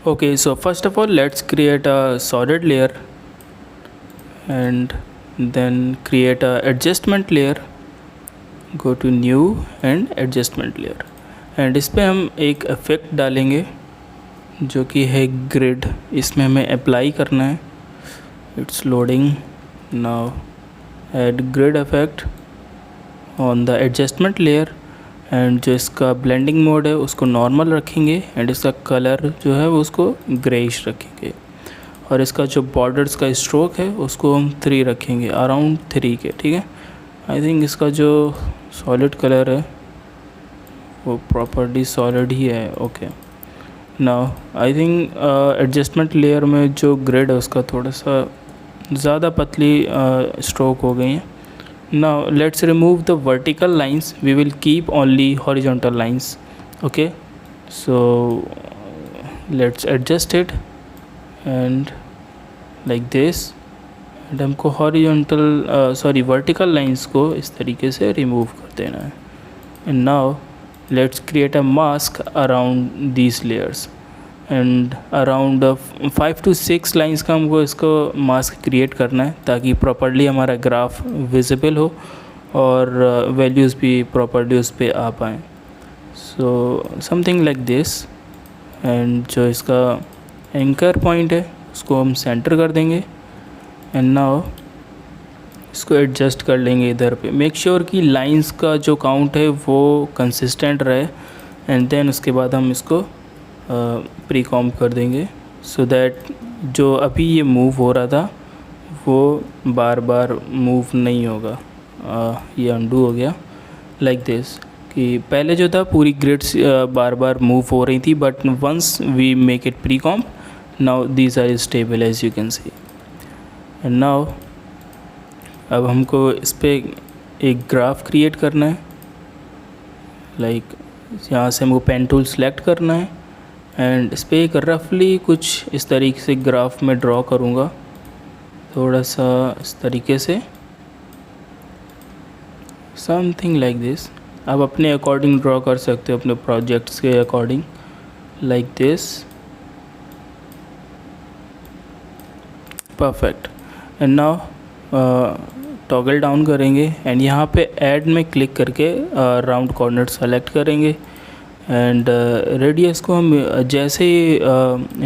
Okay, so first of all, let's create a solid layer and then create a adjustment layer. Go to new and adjustment layer and इस पर हम एक effect डालेंगे जो कि है ग्रिड. इसमें हमें अप्लाई करना है. It's loading now. Add grid effect on the adjustment layer and जो इसका ब्लेंडिंग मोड है उसको नॉर्मल रखेंगे एंड इसका कलर जो है वो उसको ग्रेइश रखेंगे और इसका जो बॉर्डर्स का स्ट्रोक है उसको हम 3 रखेंगे, अराउंड 3 के. ठीक है. आई थिंक इसका जो सॉलिड कलर है वो प्रॉपर्ली सॉलिड ही है. Okay. Now I think adjustment layer में जो ग्रिड है उसका थोड़ा सा ज़्यादा पतली स्ट्रोक हो गई है. Now let's remove the vertical lines. We will keep only horizontal lines. Okay, so let's adjust it and like this and हमको vertical lines को इस तरीके से remove कर देना है. And now let's create a mask around these layers and around 5 to 6 lines का हमको इसको मास्क क्रिएट करना है ताकि प्रॉपर्ली हमारा ग्राफ विजिबल हो और वैल्यूज़ भी प्रॉपर्ली उस पर आ पाएँ. So something like this. And जो इसका एंकर पॉइंट है उसको हम सेंटर कर देंगे एंड नाउ इसको एडजस्ट कर लेंगे इधर पे. मेक श्योर कि लाइंस का जो काउंट है वो कंसिस्टेंट रहे एंड देन उसके बाद हम इसको प्री कॉम्प कर देंगे सो दैट जो अभी ये मूव हो रहा था वो बार बार मूव नहीं होगा. ये अंडू हो गया लाइक दिस कि पहले जो था पूरी ग्रिड्स बार बार मूव हो रही थी but once we make it pre comp now these are stable as you can see. And now अब हमको इस पर एक ग्राफ क्रिएट करना है. लाइक यहाँ से हमको पेन टूल सेलेक्ट करना है एंड इस पर एक रफली कुछ इस तरीके से ग्राफ में ड्रॉ करूँगा, थोड़ा सा इस तरीके से, समथिंग लाइक दिस. आप अपने अकॉर्डिंग ड्रॉ कर सकते हो, अपने प्रोजेक्ट्स के according, like this. Perfect. And now toggle down करेंगे एंड यहाँ पे ऐड में क्लिक करके राउंड कॉर्नर सेलेक्ट करेंगे एंड रेडियस को हम जैसे ही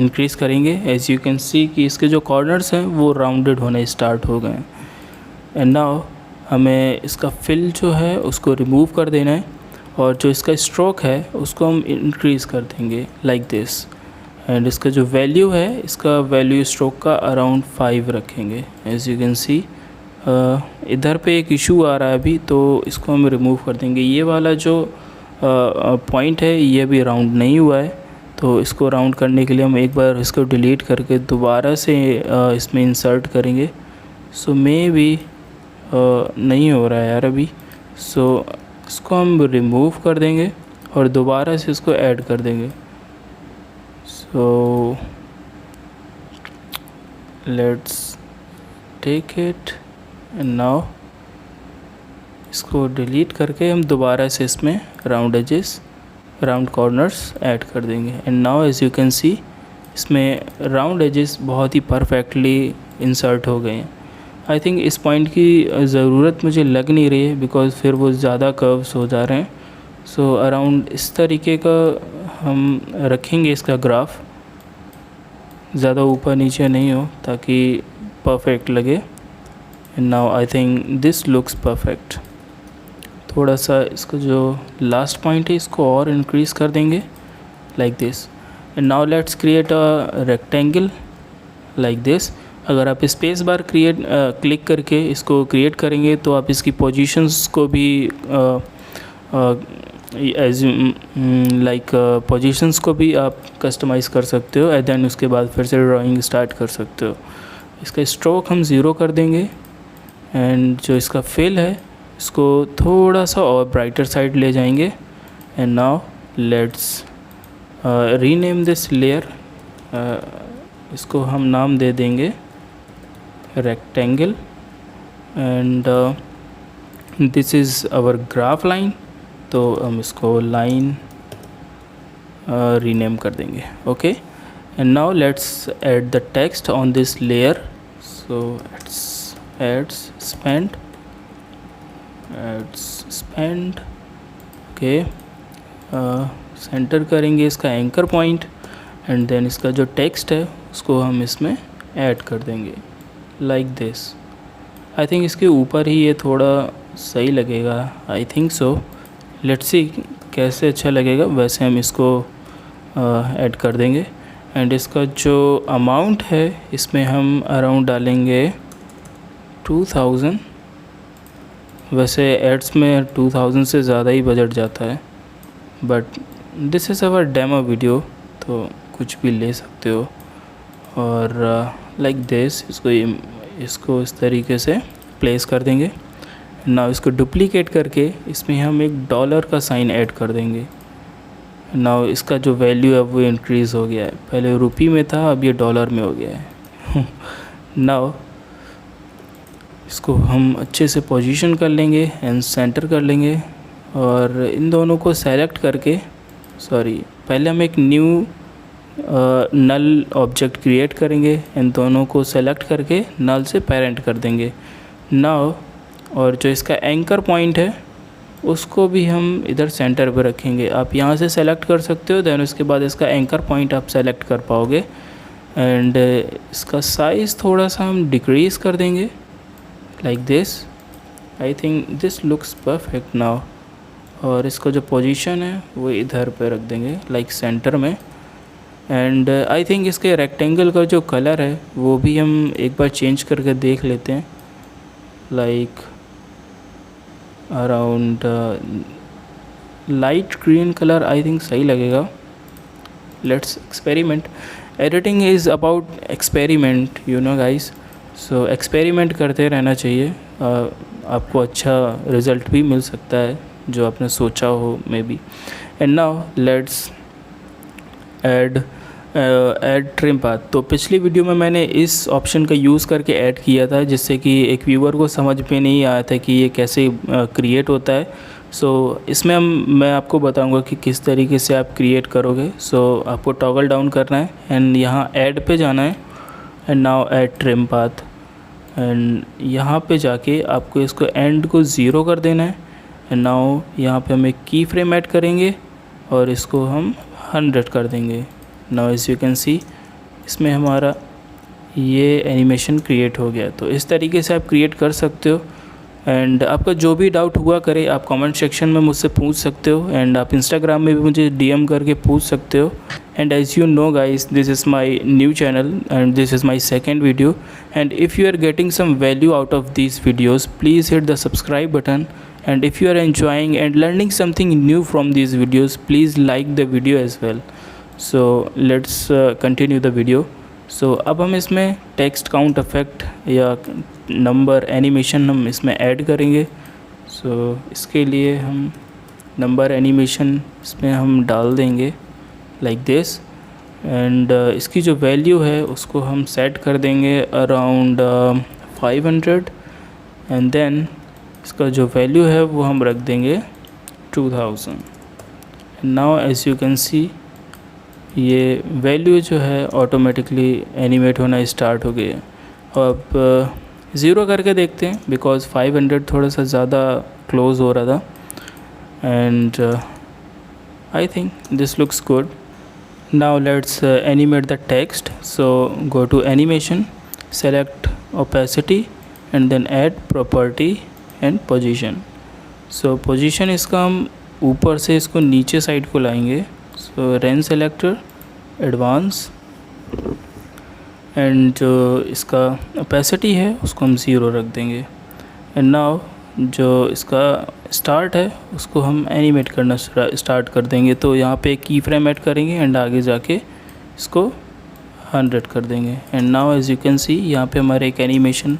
इंक्रीज़ करेंगे एज यू कैन सी कि इसके जो कॉर्नर्स हैं वो राउंडेड होने स्टार्ट हो गए हैं. एंड नाउ हमें इसका फिल जो है उसको रिमूव कर देना है और जो इसका स्ट्रोक है उसको हम इंक्रीज़ कर देंगे लाइक दिस. एंड इसका जो वैल्यू है इसका वैल्यू स्ट्रोक का अराउंड 5 रखेंगे एज यू कैन सी. इधर पे एक इशू आ रहा है अभी तो इसको हम रिमूव कर देंगे. ये वाला जो पॉइंट है ये भी राउंड नहीं हुआ है तो इसको राउंड करने के लिए हम एक बार इसको डिलीट करके दोबारा से इसमें इंसर्ट करेंगे. सो मे भी नहीं हो रहा है यार अभी. सो इसको हम रिमूव कर देंगे और दोबारा से इसको ऐड कर देंगे. So let's take it and now इसको डिलीट करके हम दोबारा से इसमें round edges, round corners add कर देंगे. And now as you can see इसमें राउंड एजेस बहुत ही परफेक्टली इंसर्ट हो गए हैं. आई थिंक इस पॉइंट की ज़रूरत मुझे लग नहीं रही है बिकॉज़ फिर वो ज़्यादा कर्व्स हो जा रहे हैं. सो अराउंड इस तरीके का हम रखेंगे इसका ग्राफ, ज़्यादा ऊपर नीचे नहीं हो ताकि परफेक्ट लगे. And now I think this looks perfect. थोड़ा सा इसका जो लास्ट पॉइंट है इसको और इंक्रीज़ कर देंगे like this. And now let's create a rectangle like this. अगर आप स्पेस बार क्लिक करके इसको क्रिएट करेंगे तो आप इसकी पोजीशंस को भी एज लाइक पोजीशंस को भी आप कस्टमाइज़ कर सकते हो एंड देन उसके बाद फिर से ड्राइंग स्टार्ट कर सकते हो. इसका स्ट्रोक हम 0 कर देंगे एंड जो इसका फिल है इसको थोड़ा सा और ब्राइटर साइड ले जाएंगे. And now let's rename this layer. इसको हम नाम दे देंगे rectangle and this is our graph line. तो हम इसको लाइन रीनेम कर देंगे. Okay. and now let's add the text on this layer. So let's add spend, okay, centre करेंगे इसका एंकर पॉइंट, एंड देन इसका जो टेक्स्ट है उसको हम इसमें ऐड कर देंगे लाइक दिस। आई थिंक इसके ऊपर ही ये थोड़ा सही लगेगा, I think so. Let's see कैसे अच्छा लगेगा, वैसे हम इसको ऐड कर देंगे। एंड इसका जो अमाउंट है इसमें हम अराउंड डालेंगे 2000। वैसे एड्स में 2000 से ज़्यादा ही बजट जाता है, but this is our demo video, तो कुछ भी ले सकते हो। और लाइक दिस इसको इस तरीके से प्लेस कर देंगे। नाउ इसको डुप्लीकेट करके इसमें हम एक डॉलर का साइन ऐड कर देंगे। नाउ इसका जो वैल्यू है वो इंक्रीज़ हो गया है, पहले रुपी में था, अब ये डॉलर में हो गया है। नाउ इसको हम अच्छे से पोजीशन कर लेंगे एंड सेंटर कर लेंगे, और इन दोनों को सेलेक्ट करके, पहले हम एक न्यू नल ऑब्जेक्ट क्रिएट करेंगे, इन दोनों को सेलेक्ट करके नल से पेरेंट कर देंगे। नाउ और जो इसका एंकर पॉइंट है उसको भी हम इधर सेंटर पे रखेंगे। आप यहाँ से सेलेक्ट कर सकते हो, देन उसके बाद इसका एंकर पॉइंट आप सेलेक्ट कर पाओगे। एंड इसका साइज़ थोड़ा सा हम डिक्रीज़ कर देंगे like this. I think this looks perfect now. और इसका जो पोजीशन है वो इधर पे रख देंगे लाइक सेंटर में। एंड आई थिंक इसके रेक्टेंगल का जो कलर है वो भी हम एक बार चेंज करके देख लेते हैं, like around light green colour. I think सही लगेगा। Let's experiment. Editing is about experiment, you know guys. So experiment करते रहना चाहिए, आपको अच्छा रिज़ल्ट भी मिल सकता है जो आपने सोचा हो may be. And now let's add trim path. तो पिछली वीडियो में मैंने इस ऑप्शन का यूज़ करके ऐड किया था, जिससे कि एक व्यूअर को समझ में नहीं आया था कि ये कैसे क्रिएट होता है। सो इसमें मैं आपको बताऊंगा कि किस तरीके से आप क्रिएट करोगे। सो आपको टॉगल डाउन करना है एंड यहाँ ऐड पे जाना है, and now add trim path. And यहाँ पे जाके आपको इसको एंड को 0 कर देना है। एंड नाउ यहाँ पे हम एक की फ्रेम ऐड करेंगे और इसको हम 100 कर देंगे। Now as you can see इसमें हमारा ये एनिमेशन क्रिएट हो गया। तो इस तरीके से आप क्रिएट कर सकते हो। एंड आपका जो भी डाउट हुआ करे आप कमेंट सेक्शन में मुझसे पूछ सकते हो, एंड आप इंस्टाग्राम में भी मुझे डीएम करके पूछ सकते हो। And as you know guys, this is my new channel and this is my second video. And if you are getting some value out of these videos, please hit the subscribe button. And if you are enjoying and learning something new from these videos, please like the video as well. So let's continue the video. So अब हम इसमें text count effect या number animation हम इसमें add करेंगे। So इसके लिए हम नंबर एनिमेशन इसमें हम डाल देंगे लाइक दिस। एंड इसकी जो वैल्यू है उसको हम सेट कर देंगे अराउंड 500। एंड देन इसका जो वैल्यू है वो हम रख देंगे 2000। Now as you can see ये वैल्यू जो है ऑटोमेटिकली एनिमेट होना स्टार्ट हो गई है। अब 0 करके देखते हैं, बिकॉज 500 थोड़ा सा ज़्यादा क्लोज हो रहा था। And I think this looks good. Now let's animate the text. So go to animation, select opacity and then add property and position. So position इसका हम ऊपर से इसको नीचे साइड को लाएंगे। So range selector, advance, and जो इसका ओपेसिटी है उसको हम 0 रख देंगे। एंड नाउ जो इसका स्टार्ट है उसको हम एनिमेट करना स्टार्ट कर देंगे। तो यहाँ पे एक की फ्रेम ऐड करेंगे एंड आगे जाके इसको 100 कर देंगे। And now as you can see यहाँ पे हमारे एक एनिमेशन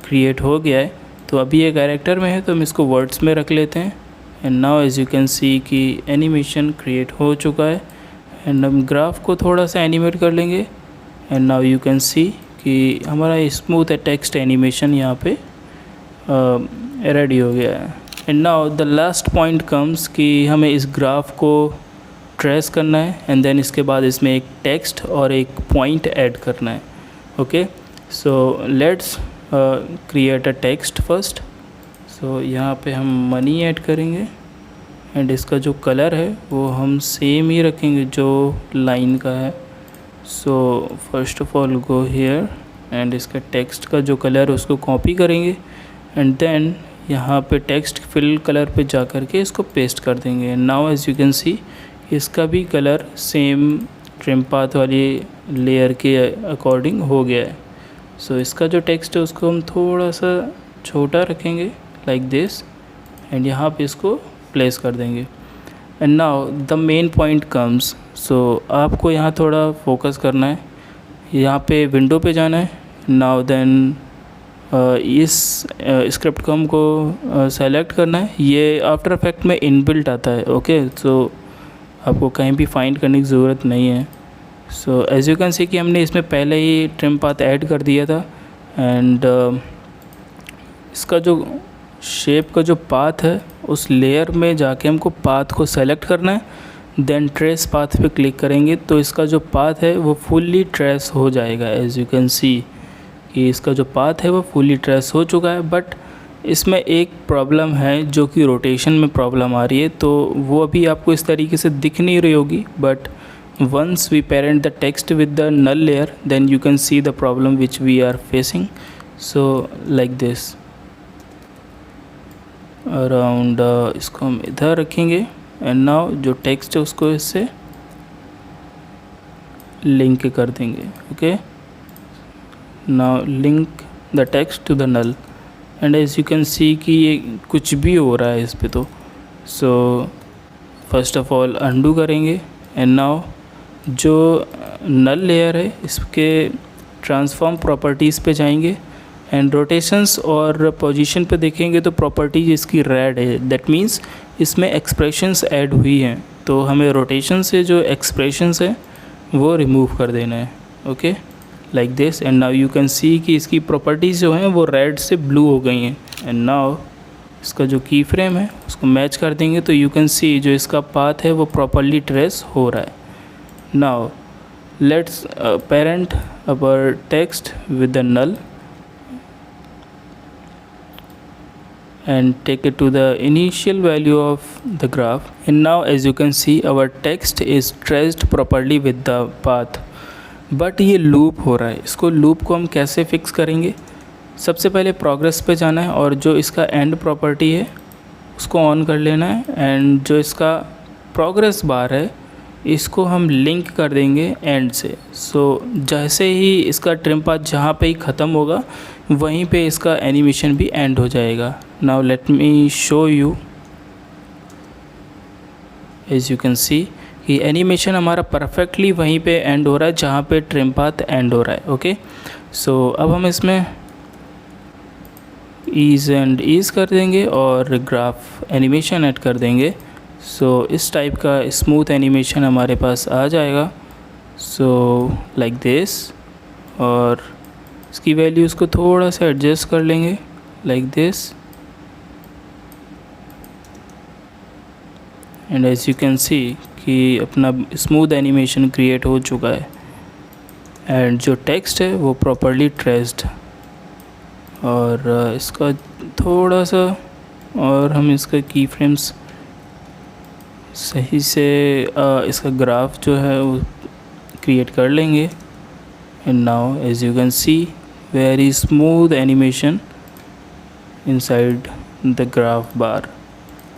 क्रिएट हो गया है। तो अभी ये कैरेक्टर में है तो हम इसको वर्ड्स में रख लेते हैं। And now as you can see कि एनिमेशन क्रिएट हो चुका है। एंड हम ग्राफ को थोड़ा सा एनिमेट कर लेंगे। And now you can see कि हमारा स्मूथ टेक्स्ट एनिमेशन यहाँ पे रेडी हो गया है। And now the last point comes कि हमें इस ग्राफ को ट्रेस करना है एंड देन इसके बाद इसमें एक टेक्स्ट और एक पॉइंट ऐड करना है। Okay, so let's create a text first. So यहाँ पे हम मनी ऐड करेंगे एंड इसका जो कलर है वो हम सेम ही रखेंगे जो लाइन का है। So first of all go here and इसका टेक्स्ट का जो कलर है उसको कॉपी करेंगे एंड देन यहाँ पे टेक्स्ट फिल कलर पे जा कर के इसको पेस्ट कर देंगे। Now as you can see इसका भी कलर सेम ट्रिम पाथ वाली लेयर के अकॉर्डिंग हो गया है। सो इसका जो टेक्स्ट है उसको हम थोड़ा सा छोटा रखेंगे लाइक दिस एंड यहाँ पे इसको प्लेस कर देंगे। And now the main point comes. So आपको यहाँ थोड़ा फोकस करना है, यहाँ पे विंडो पे जाना है। नाउ देन इस स्क्रिप्ट को हमको सेलेक्ट करना है। ये आफ्टर इफेक्ट में इनबिल्ट आता है। ओके, सो आपको कहीं भी फाइंड करने की ज़रूरत नहीं है। So as you can see कि हमने इसमें पहले ही ट्रिम पाथ ऐड कर दिया था एंड इसका जो शेप का जो पाथ है उस लेयर में जाके हमको पाथ को सेलेक्ट करना है। देन ट्रेस पाथ पे क्लिक करेंगे तो इसका जो पाथ है वो फुल्ली ट्रेस हो जाएगा। एज यू कैन सी कि इसका जो पाथ है वो फुल्ली ट्रेस हो चुका है। बट इसमें एक प्रॉब्लम है जो कि रोटेशन में प्रॉब्लम आ रही है, तो वो अभी आपको इस तरीके से दिख नहीं रही होगी। But once we parent the text with the null layer then you can see the problem which we are facing. So like this around इसको हम इधर रखेंगे एंड नाउ जो टेक्स्ट है उसको इससे लिंक कर देंगे। Okay, now link the text to the null and as you can see कि ये कुछ भी हो रहा है इस पे। तो so first of all undo करेंगे एंड नाउ जो नल लेयर है इसके ट्रांसफॉर्म प्रॉपर्टीज़ पे जाएंगे एंड रोटेशंस और पोजीशन पे देखेंगे तो प्रॉपर्टीज इसकी रेड है। दैट मीन्स इसमें एक्सप्रेशंस ऐड हुई हैं, तो हमें रोटेशन से जो एक्सप्रेशंस है वो रिमूव कर देना है। Okay, like this and now you can see कि इसकी प्रॉपर्टीज़ जो हैं वो रेड से ब्लू हो गई हैं। एंड नाउ इसका जो की फ्रेम है उसको मैच कर देंगे तो यू कैन सी जो इसका पाथ है वो प्रॉपरली ट्रेस हो रहा है। Now let's parent our text with the null and take it to the initial value of the graph, and now as you can see our text is traced properly with the path। but ये loop हो रहा है, इसको loop को हम कैसे fix करेंगे? सबसे पहले progress पे जाना है और जो इसका end property है उसको on कर लेना है एंड जो इसका progress bar है इसको हम लिंक कर देंगे एंड से। सो जैसे ही इसका ट्रिम पाथ जहाँ पे ही ख़त्म होगा वहीं पे इसका एनिमेशन भी एंड हो जाएगा। Now let me show you. As you can see कि एनिमेशन हमारा परफेक्टली वहीं पे एंड हो रहा है जहाँ पे ट्रिम पाथ एंड हो रहा है। ओके, सो अब हम इसमें ईज़ एंड ईज़ कर देंगे और ग्राफ एनिमेशन ऐड कर देंगे। सो इस टाइप का स्मूथ एनिमेशन हमारे पास आ जाएगा। सो लाइक दिस, और इसकी वैल्यूज़ को थोड़ा सा एडजस्ट कर लेंगे like this and as you can see कि अपना स्मूथ एनिमेशन क्रिएट हो चुका है एंड जो टेक्स्ट है वो प्रॉपरली ट्रेस्ड। और इसका थोड़ा सा और हम इसका की फ्रेम्स सही से इसका ग्राफ जो है वो क्रिएट कर लेंगे। And now as you can see very smooth animation inside the graph bar.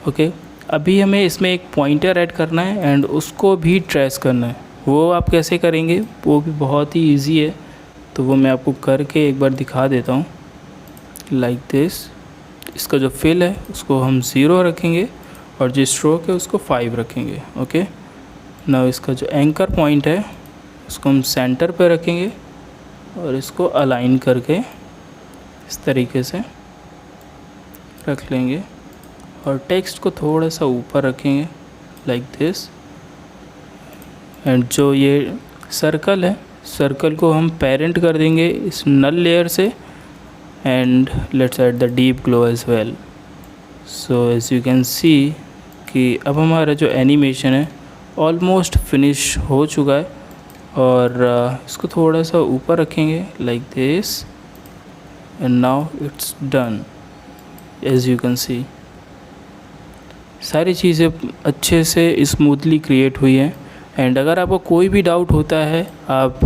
Okay, अभी हमें इसमें एक पॉइंटर ऐड करना है एंड उसको भी ट्रेस करना है। वो आप कैसे करेंगे वो भी बहुत ही इजी है, तो वो मैं आपको करके एक बार दिखा देता हूँ लाइक दिस। इसका जो फिल है उसको हम 0 रखेंगे और जो स्ट्रोक है उसको 5 रखेंगे। ओके, नाउ इसका जो एंकर पॉइंट है उसको हम सेंटर पे रखेंगे और इसको अलाइन करके इस तरीके से रख लेंगे और टेक्स्ट को थोड़ा सा ऊपर रखेंगे लाइक दिस। एंड जो ये सर्कल है, सर्कल को हम पेरेंट कर देंगे इस नल लेयर से and let's add the deep glow as well. So as you can see कि अब हमारा जो एनिमेशन है ऑलमोस्ट फिनिश हो चुका है। और इसको थोड़ा सा ऊपर रखेंगे like this, and now it's done. As you can see सारी चीज़ें अच्छे से स्मूथली क्रिएट हुई हैं। एंड अगर आपको कोई भी डाउट होता है आप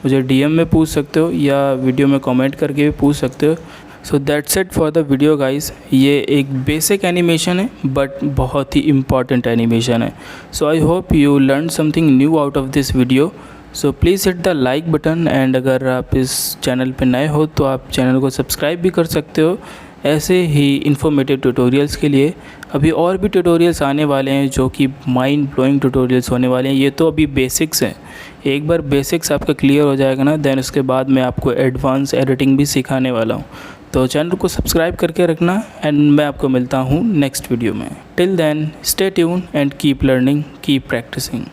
मुझे DM में पूछ सकते हो या वीडियो में कमेंट करके भी पूछ सकते हो। So that's it for the video guys. ये एक बेसिक एनिमेशन है बट बहुत ही इम्पॉर्टेंट एनिमेशन है। So I hope you learn something new out of this video. So please hit the like button, and अगर आप इस चैनल पे नए हो तो आप चैनल को सब्सक्राइब भी कर सकते हो ऐसे ही इन्फॉर्मेटिव ट्यूटोरियल्स के लिए। अभी और भी ट्यूटोरियल्स आने वाले हैं जो कि माइंड ब्लोइंग ट्यूटोरियल्स होने वाले हैं। ये तो अभी बेसिक्स हैं, एक बार बेसिक्स आपका क्लियर हो जाएगा ना, देन उसके बाद मैं आपको एडवांस एडिटिंग भी सिखाने वाला हूँ। तो चैनल को सब्सक्राइब करके रखना, एंड मैं आपको मिलता हूँ नेक्स्ट वीडियो में। Till then stay tuned and keep learning, keep practising.